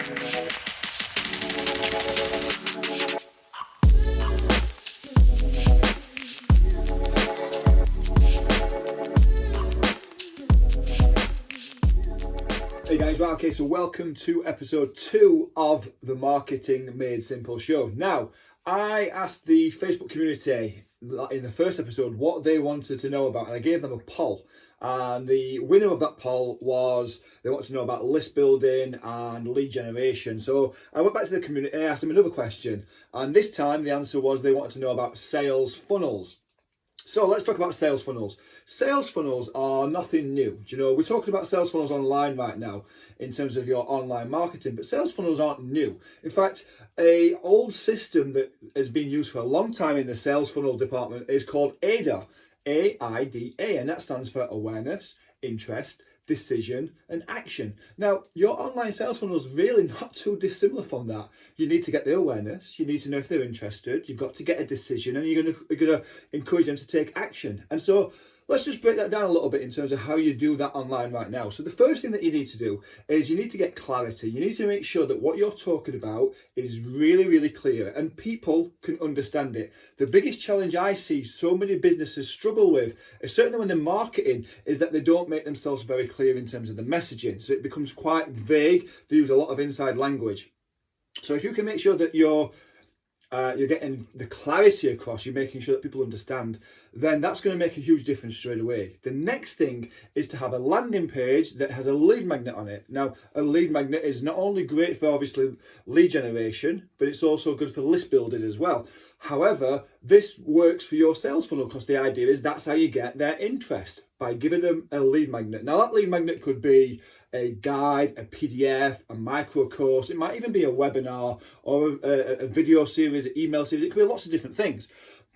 Hey guys, right, okay, so welcome to episode 2 of the Marketing Made Simple show. Now, I asked the Facebook community in the first episode what they wanted to know about, and I gave them a poll. And the winner of that poll was they wanted to know about list building and lead generation. So I went back to the community, I asked them another question, and this time the answer was they wanted to know about sales funnels. So let's talk about sales funnels. Sales funnels are nothing new. Do you know, we're talking about sales funnels online right now in terms of your online marketing, but sales funnels aren't new. In fact, an old system that has been used for a long time in the sales funnel department is called AIDA, AIDA, and that stands for awareness, interest, decision and action. Now, your online sales funnel is really not too dissimilar from that. You need to get the awareness, you need to know if they're interested, you've got to get a decision, and you're going to encourage them to take action. And so let's just break that down a little bit in terms of how you do that online right now. So the first thing that you need to do is you need to get clarity. You need to make sure that what you're talking about is really, really clear and people can understand it. The biggest challenge I see so many businesses struggle with, certainly when they're marketing, is that they don't make themselves very clear in terms of the messaging. So it becomes quite vague. They use a lot of inside language. So if you can make sure that you're getting the clarity across, you're making sure that people understand, then that's going to make a huge difference straight away. The next thing is to have a landing page that has a lead magnet on it. Now, a lead magnet is not only great for obviously lead generation, but it's also good for list building as well. However, this works for your sales funnel because the idea is that's how you get their interest, by giving them a lead magnet. Now, that lead magnet could be a guide, a PDF, a micro course. It might even be a webinar or a video series, an email series. It could be lots of different things.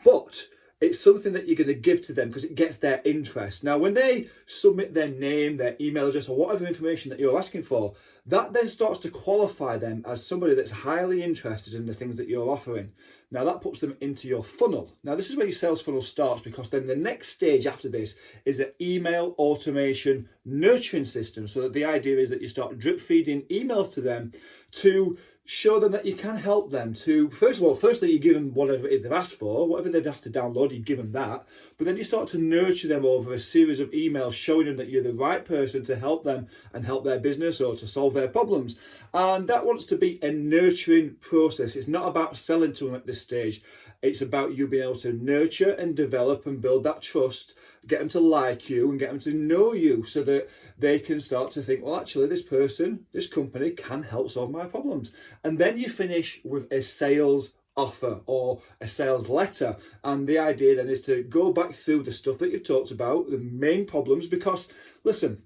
But it's something that you're going to give to them because it gets their interest. Now, when they submit their name, their email address, or whatever information that you're asking for, that then starts to qualify them as somebody that's highly interested in the things that you're offering. Now, that puts them into your funnel. Now, this is where your sales funnel starts, because then the next stage after this is an email automation nurturing system. So that the idea is that you start drip feeding emails to them to show them that you can help them to, firstly, you give them whatever it is they've asked for, whatever they've asked to download, you give them that. But then you start to nurture them over a series of emails showing them that you're the right person to help them and help their business or to solve their problems. And that wants to be a nurturing process. It's not about selling to them at this stage. It's about you being able to nurture and develop and build that trust, get them to like you and get them to know you so that they can start to think, well, actually, this person, this company can help solve my problems. And then you finish with a sales offer or a sales letter. And the idea then is to go back through the stuff that you've talked about, the main problems, because listen,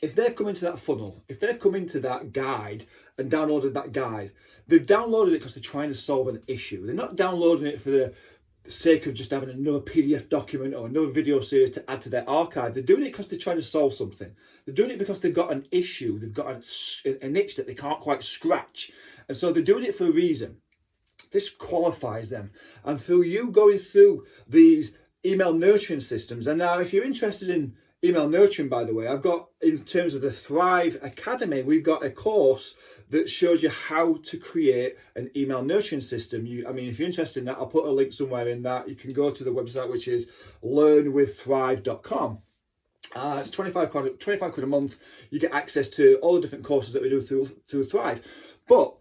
if they've come into that funnel, if they've come into that guide and downloaded that guide, they've downloaded it because they're trying to solve an issue. They're not downloading it for the sake of just having another PDF document or another video series to add to their archive. They're doing it because they're trying to solve something. They're doing it because they've got an issue. They've got an itch that they can't quite scratch. And so they're doing it for a reason. This qualifies them. And through you going through these email nurturing systems, and now if you're interested in email nurturing, by the way, I've got, in terms of the Thrive Academy, we've got a course that shows you how to create an email nurturing system. If you're interested in that, I'll put a link somewhere in that. You can go to the website, which is learnwiththrive.com. It's 25 quid a month. You get access to all the different courses that we do through Thrive. But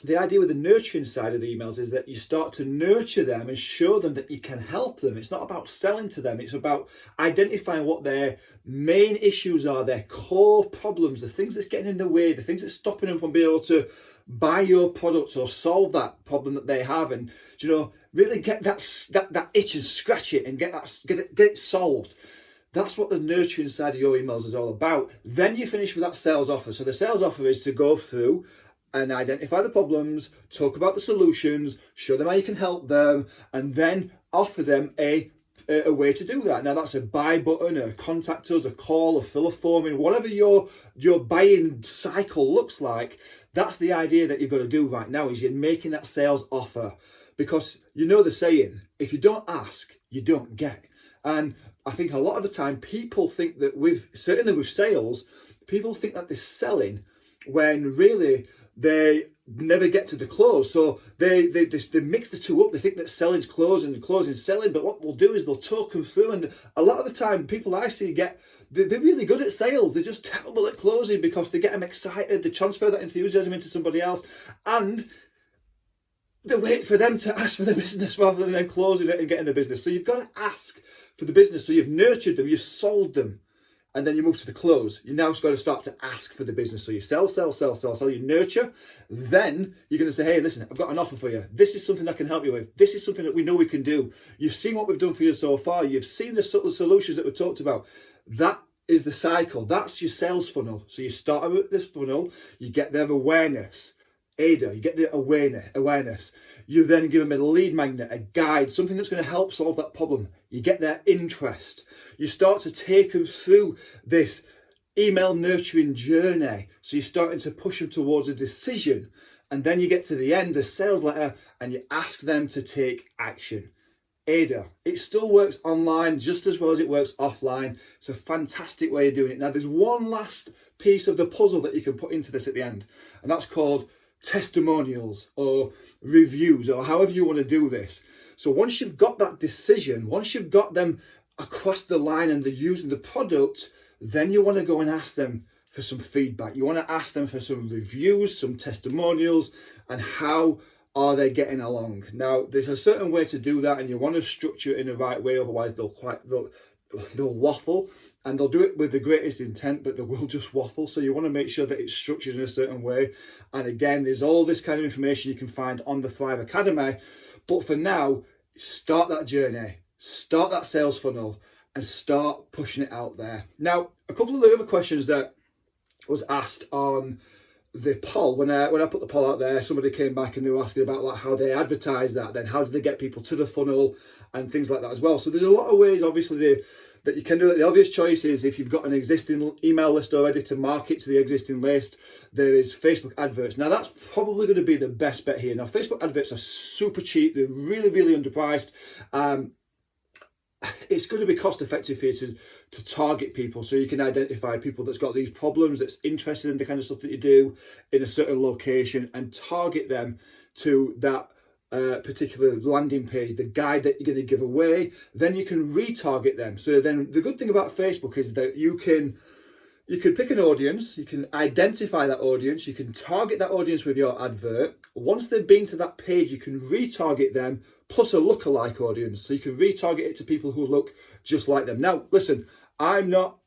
the idea with the nurturing side of the emails is that you start to nurture them and show them that you can help them. It's not about selling to them. It's about identifying what their main issues are, their core problems, the things that's getting in the way, the things that's stopping them from being able to buy your products or solve that problem that they have, and really get that itch and scratch it and get it solved. That's what the nurturing side of your emails is all about. Then you finish with that sales offer. So the sales offer is to go through and identify the problems, talk about the solutions, show them how you can help them, and then offer them a way to do that. Now, that's a buy button, a contact us, a call, a fill a form, and whatever your buying cycle looks like. That's the idea that you've got to do right now, is you're making that sales offer. Because you know the saying, if you don't ask, you don't get. And I think a lot of the time people think that certainly with sales, people think that they're selling when really they never get to the close. So they mix the two up. They think that selling's closing and closing's selling, but what they'll do is they'll talk them through. And a lot of the time, people I see they're really good at sales. They're just terrible at closing because they get them excited. They transfer that enthusiasm into somebody else, and they wait for them to ask for the business rather than them closing it and getting the business. So you've got to ask for the business. So you've nurtured them, you've sold them, and then you move to the close. You now got to start to ask for the business. So you sell, you nurture. Then you're going to say, hey, listen, I've got an offer for you. This is something I can help you with. This is something that we know we can do. You've seen what we've done for you so far. You've seen the sort of solutions that we've talked about. That is the cycle. That's your sales funnel. So you start with this funnel, you get their awareness. AIDA, you get the awareness. You then give them a lead magnet, a guide, something that's going to help solve that problem. You get their interest. You start to take them through this email nurturing journey. So you're starting to push them towards a decision. And then you get to the end, the sales letter, and you ask them to take action. AIDA, it still works online just as well as it works offline. It's a fantastic way of doing it. Now, there's one last piece of the puzzle that you can put into this at the end, and that's called testimonials or reviews, or however you want to do this. So once you've got that decision, once you've got them across the line and they're using the product, then you want to go and ask them for some feedback. You want to ask them for some reviews, some testimonials, and how are they getting along. Now, there's a certain way to do that, and you want to structure it in the right way, otherwise they'll waffle. And they'll do it with the greatest intent, but they will just waffle. So you want to make sure that it's structured in a certain way. And again, there's all this kind of information you can find on the Thrive Academy. But for now, start that journey, start that sales funnel, and start pushing it out there. Now, a couple of the other questions that was asked on the poll, when I put the poll out there, somebody came back and they were asking about like how they advertise that, then how do they get people to the funnel and things like that as well. So there's a lot of ways, obviously, that you can do it. The obvious choice is if you've got an existing email list already to market to the existing list, there is Facebook adverts. Now that's probably going to be the best bet here. Now Facebook adverts are super cheap. They're really, really underpriced. It's going to be cost effective for you to target people, so you can identify people that's got these problems, that's interested in the kind of stuff that you do in a certain location, and target them to that particular landing page, the guide that you're going to give away. Then you can retarget them. So then the good thing about Facebook is that you can pick an audience, you can identify that audience, you can target that audience with your advert. Once they've been to that page, you can retarget them plus a lookalike audience. So you can retarget it to people who look just like them. Now, listen, I'm not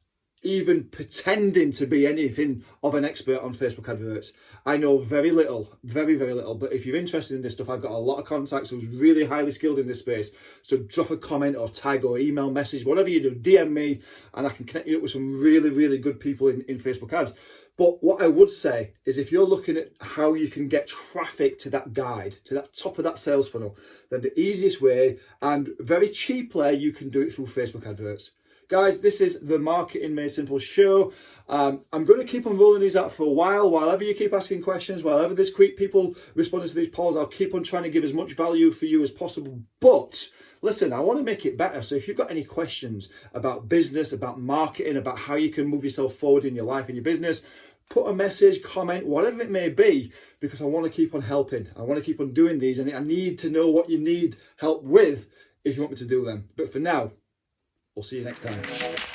even pretending to be anything of an expert on Facebook adverts. I know very little, very, very little. But if you're interested in this stuff, I've got a lot of contacts who's really highly skilled in this space. So drop a comment or tag or email message, whatever you do, DM me, and I can connect you up with some really, really good people in Facebook ads. But what I would say is if you're looking at how you can get traffic to that guide, to that top of that sales funnel, then the easiest way and very cheaply, you can do it through Facebook adverts. Guys, this is the Marketing Made Simple show. I'm going to keep on rolling these out for a while. While you keep asking questions, while there's people responding to these polls, I'll keep on trying to give as much value for you as possible. But listen, I want to make it better. So if you've got any questions about business, about marketing, about how you can move yourself forward in your life and your business, put a message, comment, whatever it may be, because I want to keep on helping. I want to keep on doing these, and I need to know what you need help with if you want me to do them. But for now, we'll see you next time.